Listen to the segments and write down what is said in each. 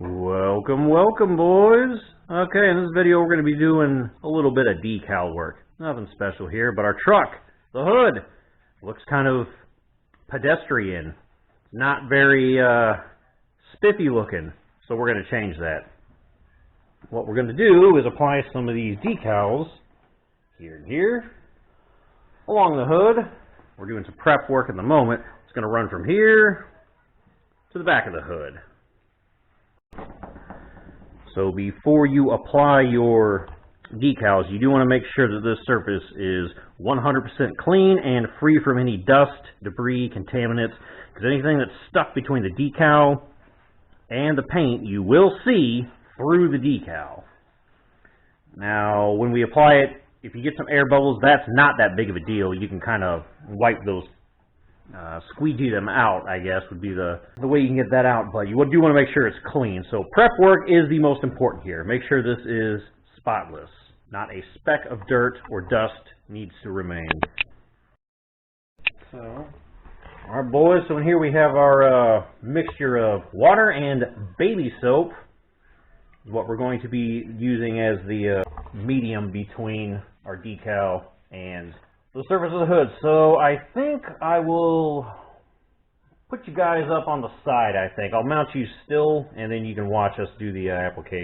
Welcome boys. Okay, in this video we're going to be doing a little bit of decal work. Nothing special here, but our truck, the hood, looks kind of pedestrian. Not very spiffy looking, so we're going to change that. What we're going to do is apply some of these decals here and here along the hood. We're doing some prep work at the moment. It's going to run from here to the back of the hood. So before you apply your decals, you do want to make sure that this surface is 100% clean and free from any dust, debris, contaminants, because anything that's stuck between the decal and the paint, you will see through the decal. Now, when we apply it, if you get some air bubbles, that's not that big of a deal. You can kind of wipe those, squeegee them out, I guess, would be the way you can get that out. But you do want to make sure it's clean. So prep work is the most important here. Make sure this is spotless. Not a speck of dirt or dust needs to remain. So, alright boys, so in here we have our mixture of water and baby soap. What we're going to be using as the medium between our decal and the surface of the hood. So I think I will put you guys up on the side, I think. I'll mount you still, and then you can watch us do the application.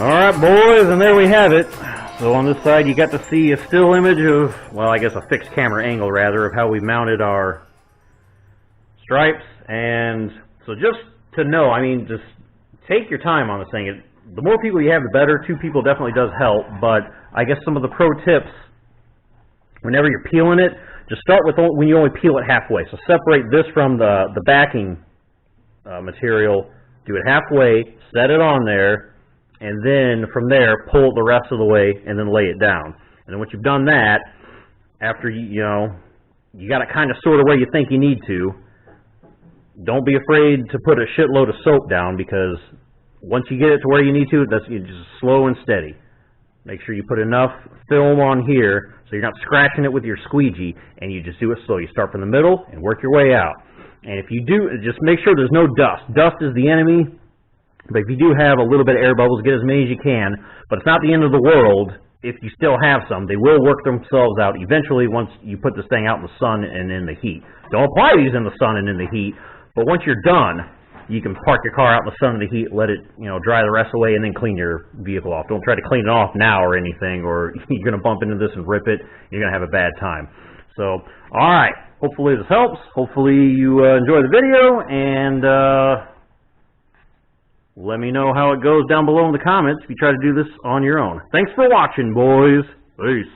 Alright boys, and there we have it. So on this side you got to see a still image of, well, I guess a fixed camera angle rather, of how we mounted our stripes. And so just to know, I mean, just take your time on this thing. The more people you have, the better. 2 people definitely does help, but I guess some of the pro tips, whenever you're peeling it, just start with when you only peel it halfway. So separate this from the backing material, do it halfway, set it on there, and then from there pull it the rest of the way and then lay it down. And then once you've done that, after you got it kind of sort of where you think you need to, don't be afraid to put a shitload of soap down, because once you get it to where you need to, that's just slow and steady. Make sure you put enough film on here so you're not scratching it with your squeegee, and you just do it slow. You start from the middle and work your way out. And if you do, just make sure there's no dust. Dust is the enemy, but if you do have a little bit of air bubbles, get as many as you can. But it's not the end of the world if you still have some. They will work themselves out eventually once you put this thing out in the sun and in the heat. Don't apply these in the sun and in the heat, but once you're done, you can park your car out in the sun and the heat, let it dry the rest away, and then clean your vehicle off. Don't try to clean it off now or anything, or you're going to bump into this and rip it. You're going to have a bad time. So, alright, hopefully this helps. Hopefully you enjoy the video, and let me know how it goes down below in the comments if you try to do this on your own. Thanks for watching, boys. Peace.